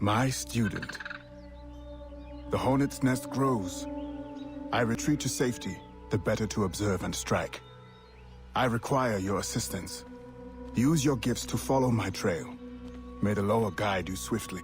My student. The hornet's nest grows. I retreat to safety, the better to observe and strike. I require your assistance. Use your gifts to follow my trail. May the lower guide you swiftly.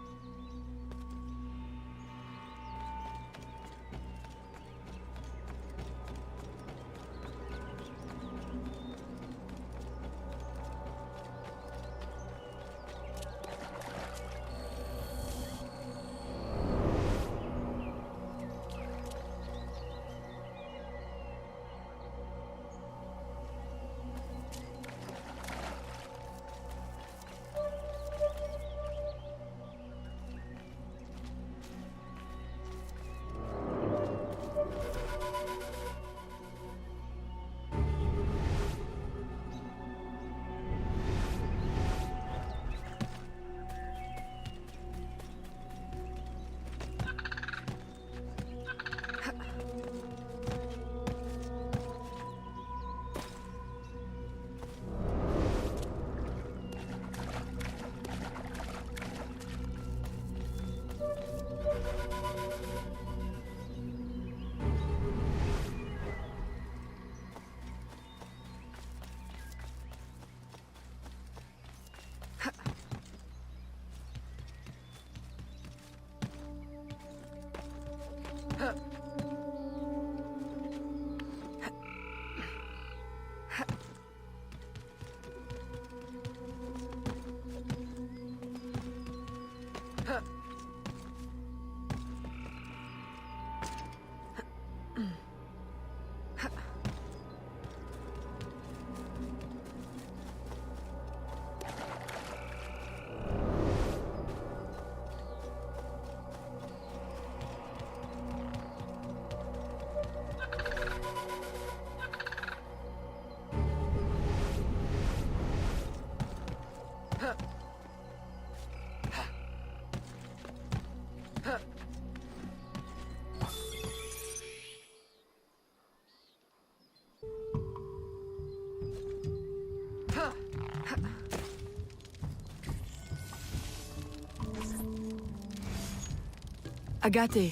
Agate,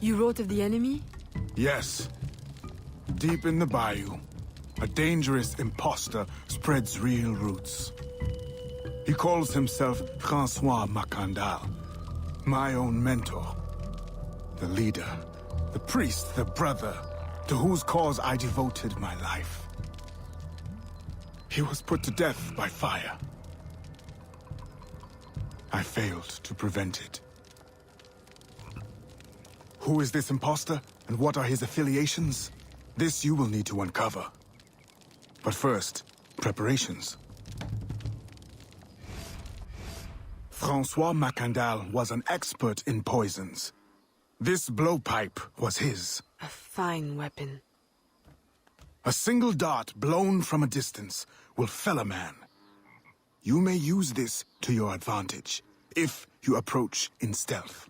you wrote of the enemy? Yes. Deep in the bayou, a dangerous impostor spreads real roots. He calls himself Francois Macandal, my own mentor. The leader, the priest, the brother, to whose cause I devoted my life. He was put to death by fire. I failed to prevent it. Who is this impostor, and what are his affiliations? This you will need to uncover. But first, preparations. Francois Macandal was an expert in poisons. This blowpipe was his. A fine weapon. A single dart blown from a distance will fell a man. You may use this to your advantage, if you approach in stealth.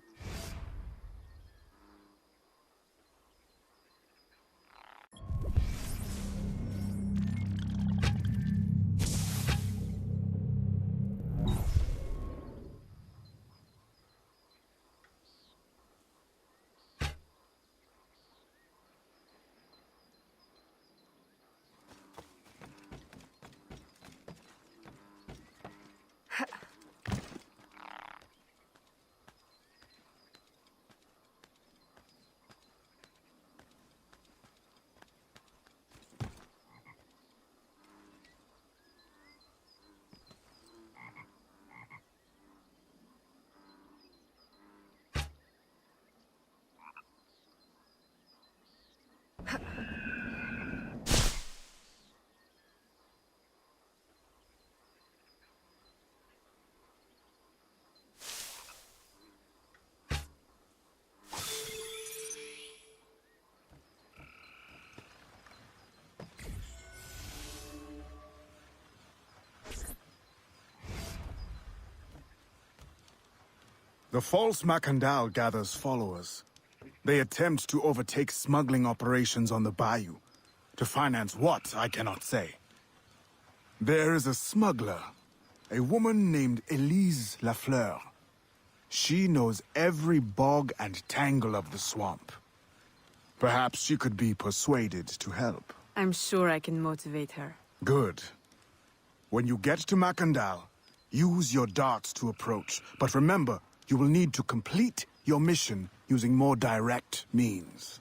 The false Macandal gathers followers. They attempt to overtake smuggling operations on the bayou. To finance what, I cannot say. There is a smuggler, a woman named Elise Lafleur. She knows every bog and tangle of the swamp. Perhaps she could be persuaded to help. I'm sure I can motivate her. Good. When you get to Macandal, use your darts to approach. But remember, you will need to complete your mission using more direct means.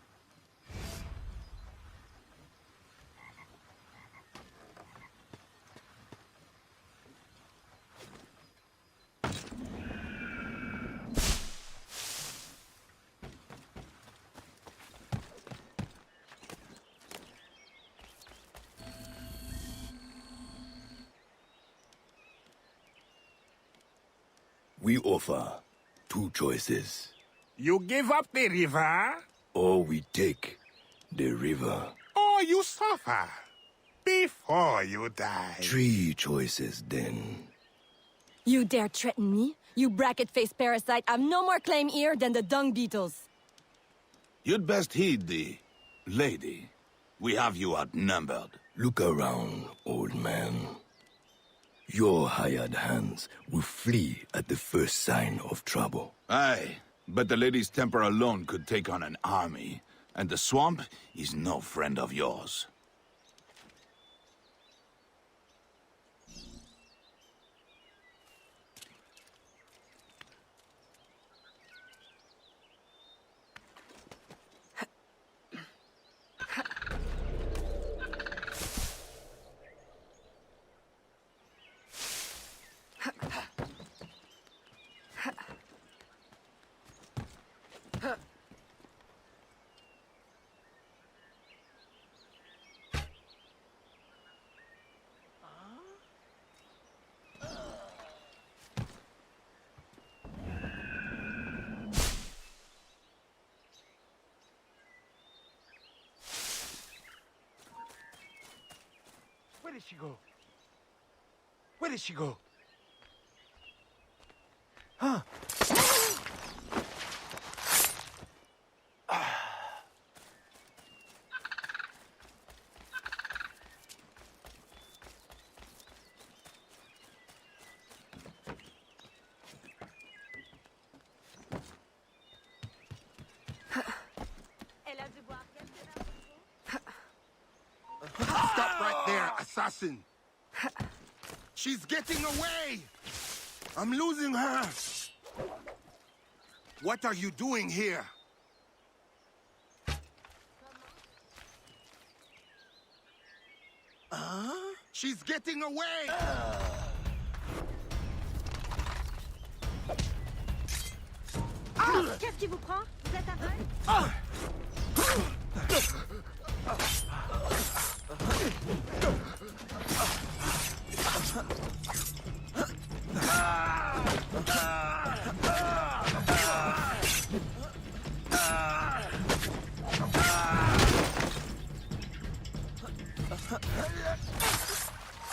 We offer two choices. You give up the river, Or we take the river. or you suffer before you die. Three choices then. You dare threaten me? You bracket-faced parasite, I've no more claim here than the dung beetles. You'd best heed the lady. We have you outnumbered. Look around, old man. Your hired hands will flee at the first sign of trouble. Aye, but the lady's temper alone could take on an army, and the swamp is no friend of yours. Where did she go? Where did she go? Huh? Stop right there, assassin! She's getting away! I'm losing her! What are you doing here? She's getting away! Qu'est-ce qui vous prend? Vous êtes aveugle?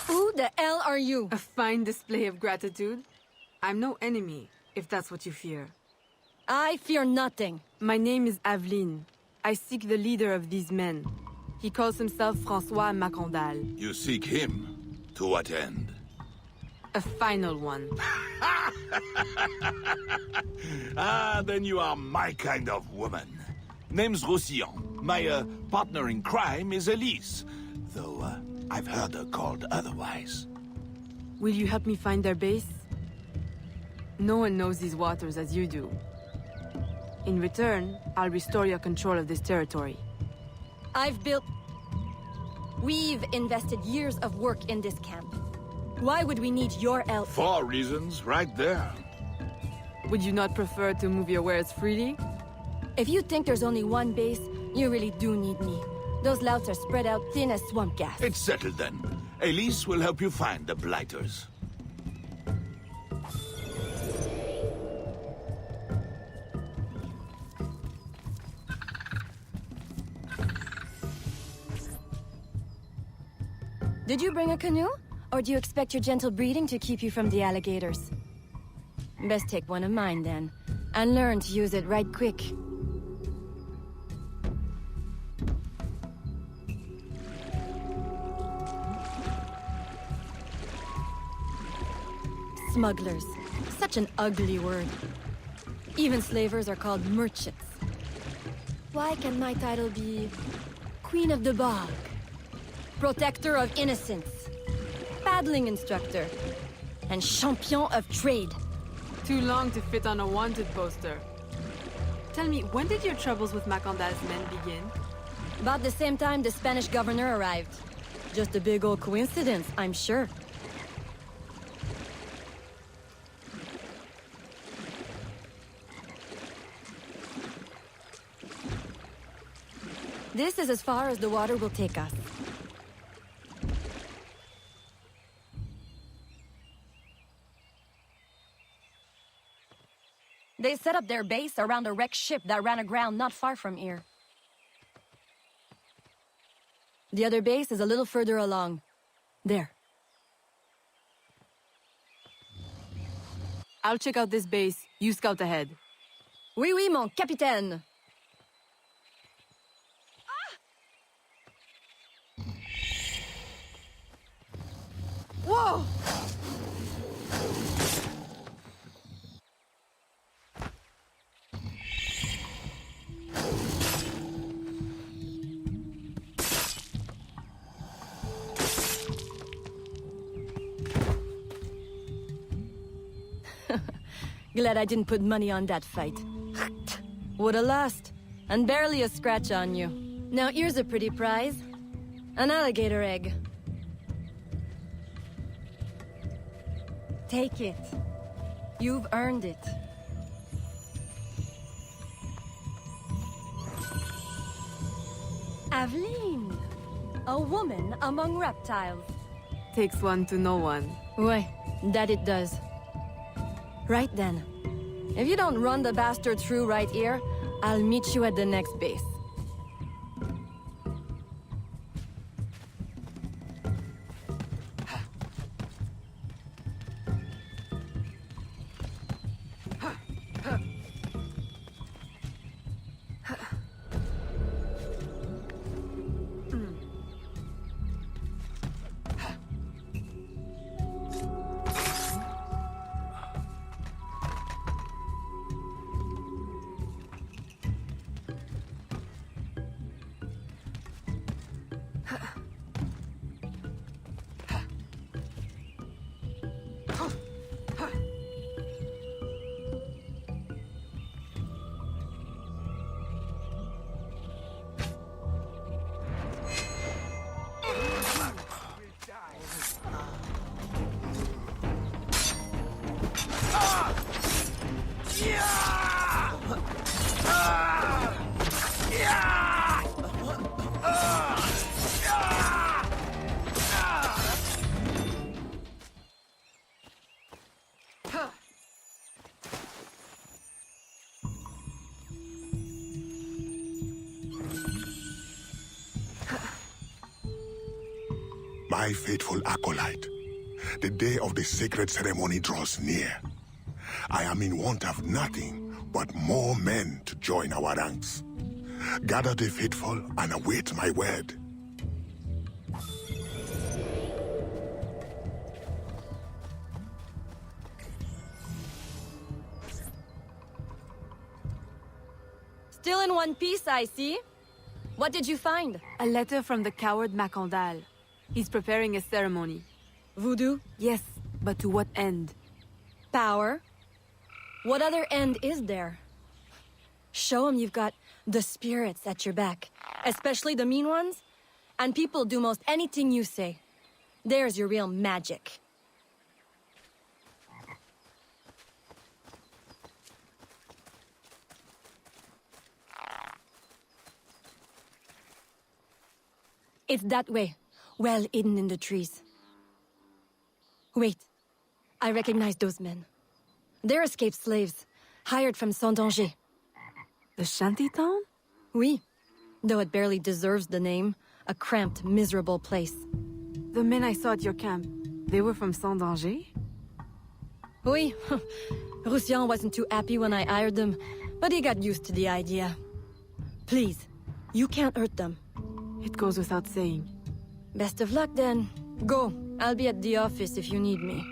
Who the hell are you? A fine display of gratitude. I'm no enemy, if that's what you fear. I fear nothing. My name is Aveline. I seek the leader of these men. He calls himself François Macandal. You seek him? To what end? A final one. Ah, then you are my kind of woman. Name's Roussillon. My partner in crime is Elise, though I've heard her called otherwise. Will you help me find their base? No one knows these waters as you do. In return, I'll restore your control of this territory. We've invested years of work in this camp. Why would we need your help? 4 reasons right there. Would you not prefer to move your wares freely? If you think there's only one base, you really do need me. Those louts are spread out thin as swamp gas. It's settled then. Elise will help you find the Blighters. Did you bring a canoe? Or do you expect your gentle breeding to keep you from the alligators? Best take one of mine then, and learn to use it right quick. Smugglers. Such an ugly word. Even slavers are called merchants. Why can my title be Queen of the Bog? Protector of Innocence? Paddling Instructor? And Champion of Trade? Too long to fit on a wanted poster. Tell me, when did your troubles with Macandal's men begin? About the same time the Spanish governor arrived. Just a big old coincidence, I'm sure. This is as far as the water will take us. They set up their base around a wrecked ship that ran aground not far from here. The other base is a little further along. There. I'll check out this base. You scout ahead. Oui, oui, mon capitaine! Whoa! Glad I didn't put money on that fight. Would've lost. And barely a scratch on you. Now here's a pretty prize. An alligator egg. Take it. You've earned it. Aveline! A woman among reptiles. Takes one to know one. Ouais, that it does. Right then. If you don't run the bastard through right here, I'll meet you at the next base. My faithful acolyte, the day of the sacred ceremony draws near. I am in want of nothing but more men to join our ranks. Gather the faithful and await my word. Still in one piece, I see. What did you find? A letter from the coward Macandal. He's preparing a ceremony. Voodoo? Yes, but to what end? Power? What other end is there? Show him you've got the spirits at your back. Especially the mean ones. And people do most anything you say. There's your real magic. It's that way. Well hidden in the trees. Wait. I recognize those men. They're escaped slaves, hired from Saint-Danger. The shanty town? Oui. Though it barely deserves the name. A cramped, miserable place. The men I saw at your camp, they were from Saint-Danger? Oui. Roussillon wasn't too happy when I hired them, but he got used to the idea. Please, you can't hurt them. It goes without saying. Best of luck then. Go. I'll be at the office if you need me.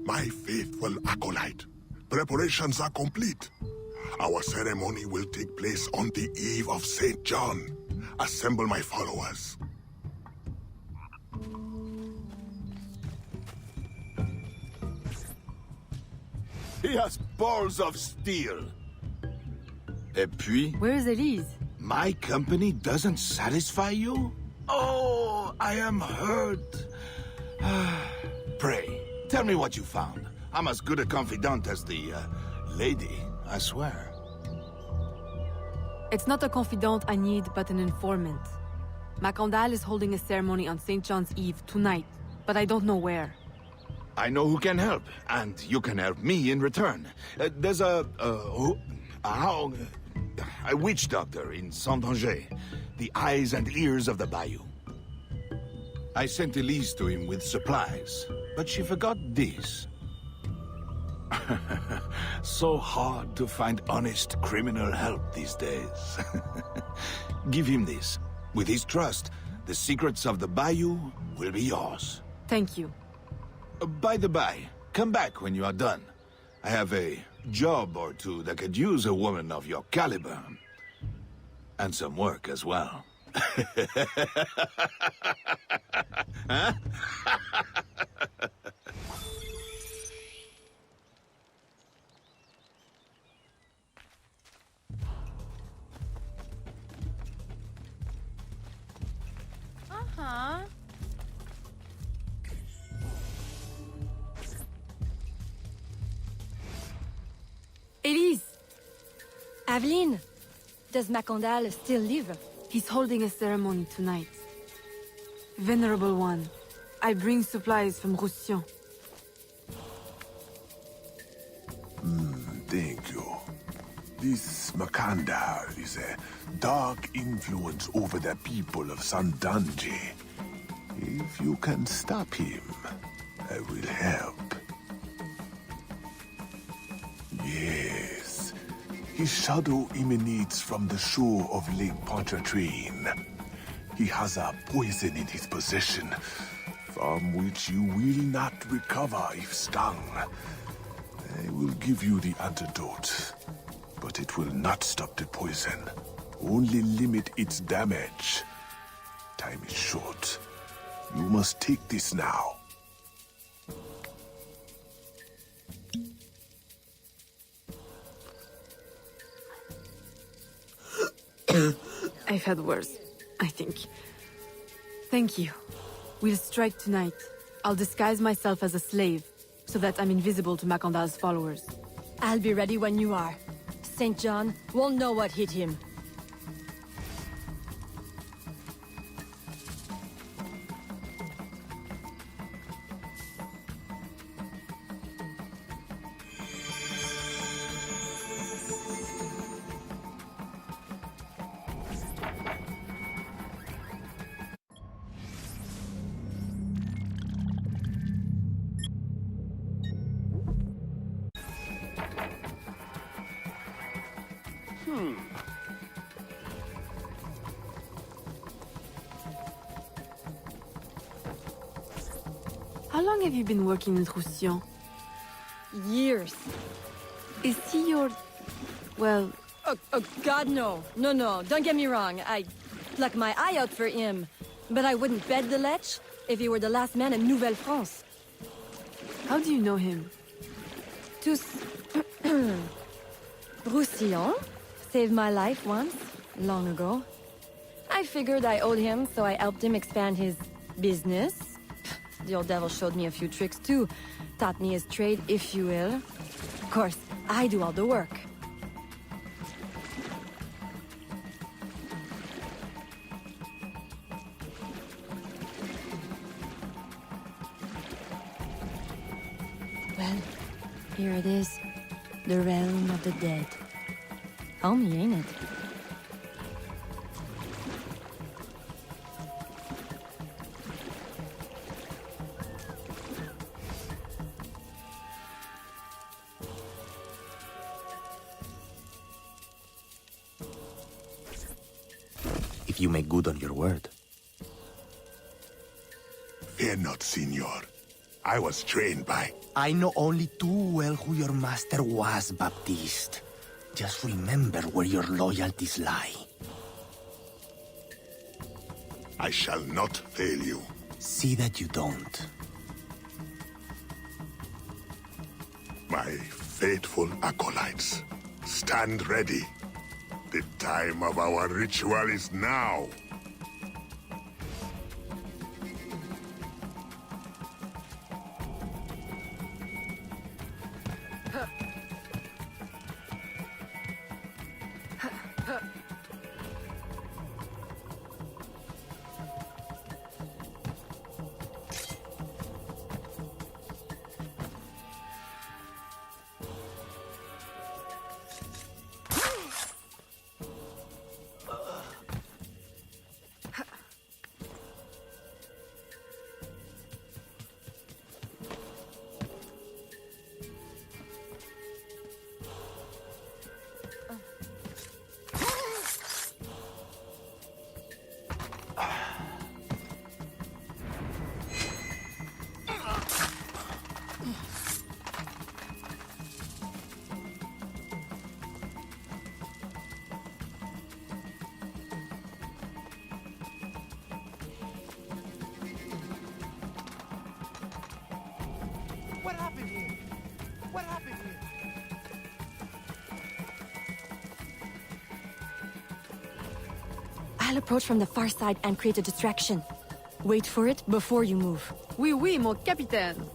My faithful acolyte, preparations are complete. Our ceremony will take place on the eve of St. John. Assemble my followers. He has balls of steel. Et puis, Where's Elise? my company doesn't satisfy you? Oh, I am hurt. Pray, tell me what you found. I'm as good a confidant as the, lady, I swear. It's not a confidant I need, but an informant. Macandal is holding a ceremony on St. John's Eve tonight, but I don't know where. I know who can help, and you can help me in return. There's a witch doctor in Saint-Danger, the eyes and ears of the bayou. I sent Elise to him with supplies, but she forgot this. So hard to find honest criminal help these days. Give him this. With his trust, the secrets of the bayou will be yours. Thank you. By the by, come back when you are done. I have a job or two that could use a woman of your caliber. And some work as well. Huh? Uh-huh. Elise! Aveline, does Macandal still live? He's holding a ceremony tonight. Venerable One, I bring supplies from Roussillon. Thank you. This Macandal is a dark influence over the people of Sandanji. If you can stop him, I will help. Yes. His shadow emanates from the shore of Lake Pontchartrain. He has a poison in his possession, from which you will not recover if stung. I will give you the antidote, but it will not stop the poison. Only limit its damage. Time is short. You must take this now. I've had worse, I think. Thank you. We'll strike tonight. I'll disguise myself as a slave, so that I'm invisible to Macandal's followers. I'll be ready when you are. St. John won't know what hit him. How long have you been working in Roussillon? Years. Is he your... well... Oh, God, no. No, don't get me wrong. I pluck my eye out for him. But I wouldn't bet the Lech if he were the last man in Nouvelle-France. How do you know him? Tous... Roussillon saved my life once, long ago. I figured I owed him, so I helped him expand his business. The old devil showed me a few tricks too. Taught me his trade, if you will. Of course, I do all the work. Well, here it is. The realm of the dead. Homey, ain't it? If you make good on your word. Fear not, Signor. I was trained by. I know only too well who your master was, Baptiste. Just remember where your loyalties lie. I shall not fail you. See that you don't. My faithful acolytes, stand ready. The time of our ritual is now. What happened here? What happened here? I'll approach from the far side and create a distraction. Wait for it before you move. Oui, oui, mon capitaine.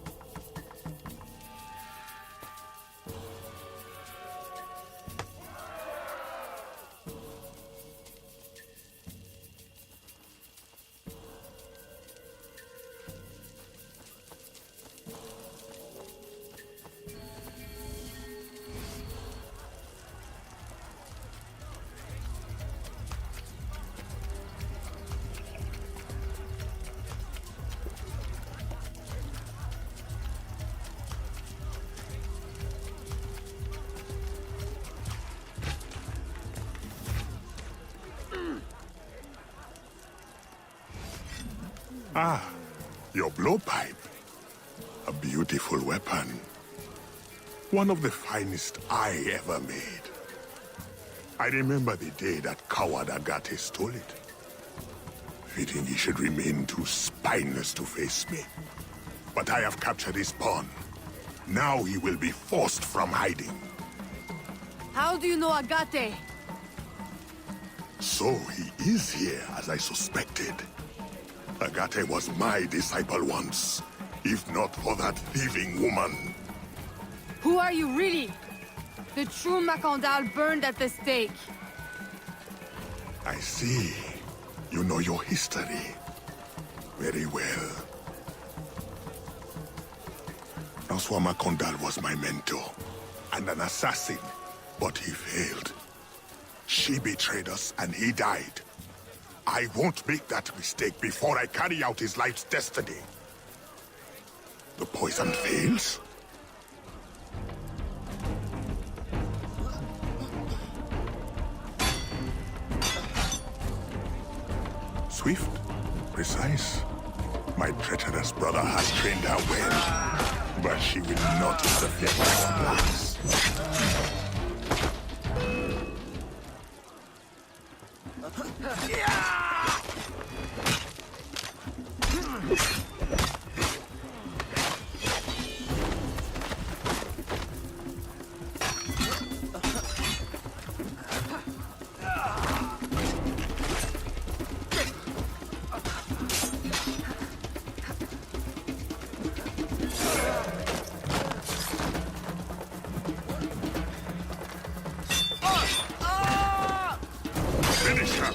Ah, your blowpipe. A beautiful weapon. One of the finest I ever made. I remember the day that coward Agate stole it. Fitting he should remain too spineless to face me. But I have captured his pawn. Now he will be forced from hiding. How do you know Agate? So he is here, as I suspected. Agate was my disciple once, if not for that thieving woman. Who are you really? The true Macandal burned at the stake. I see. You know your history. Very well. Francois Macandal was my mentor, and an assassin, but he failed. She betrayed us, and he died. I won't make that mistake before I carry out his life's destiny. The poison fails? Swift, precise. My treacherous brother has trained her well, but she will not interfere with our plans. Finish her!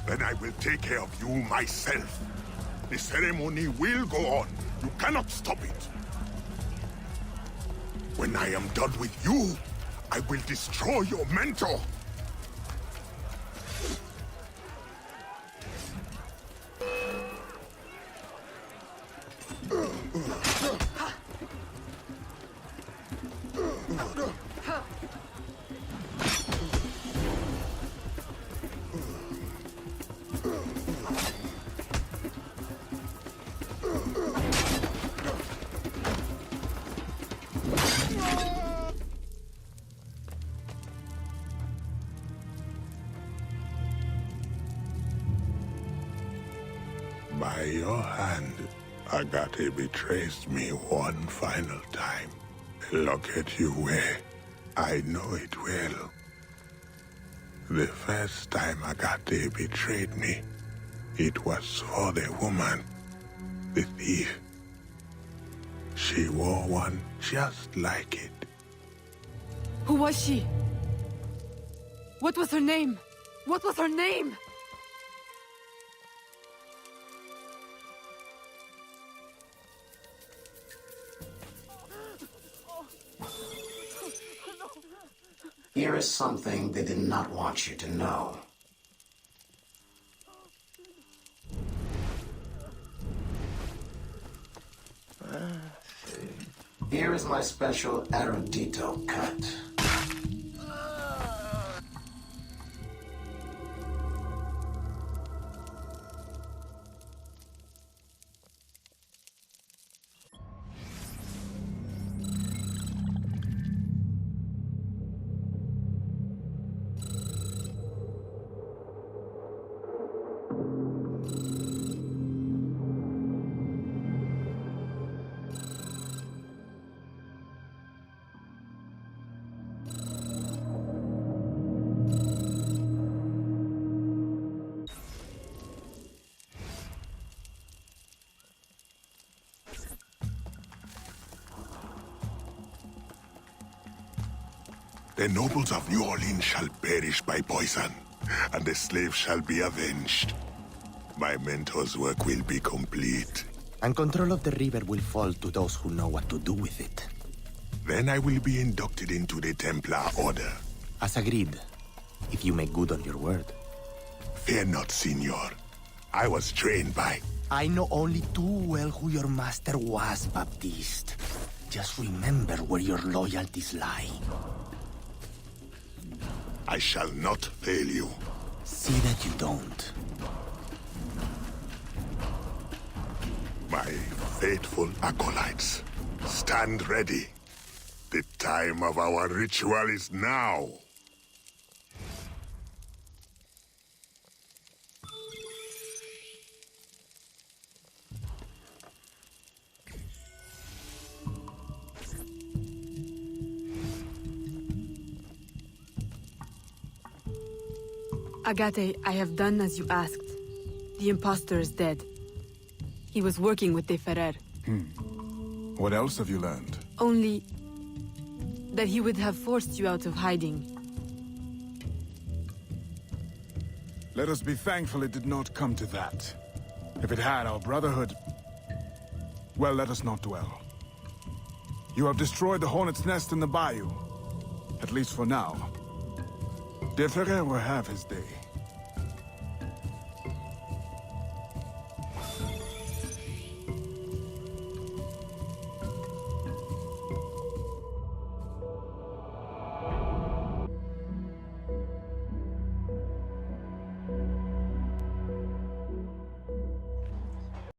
Then I will take care of you myself. The ceremony will go on. You cannot stop it. When I am done with you, I will destroy your mentor. your hand, Agate betrays me one final time. Look at you wear. I know it well. The first time Agate betrayed me, it was for the woman, the thief. She wore one just like it. Who was she? What was her name? What was her name? Here is something they did not want you to know. Here is my special Erudito cut. The nobles of New Orleans shall perish by poison, and the slaves shall be avenged. My mentor's work will be complete. And control of the river will fall to those who know what to do with it. Then I will be inducted into the Templar Order. As agreed, if you make good on your word. Fear not, Signor. I was trained by... I know only too well who your master was, Baptiste. Just remember where your loyalties lie. I shall not fail you. See that you don't. My faithful acolytes, stand ready. The time of our ritual is now. Agate, I have done as you asked. The impostor is dead. He was working with De Ferrer. What else have you learned? Only that he would have forced you out of hiding. Let us be thankful it did not come to that. If it had, our brotherhood... Well, let us not dwell. You have destroyed the Hornet's Nest in the bayou. At least for now. De Ferrer will have his day.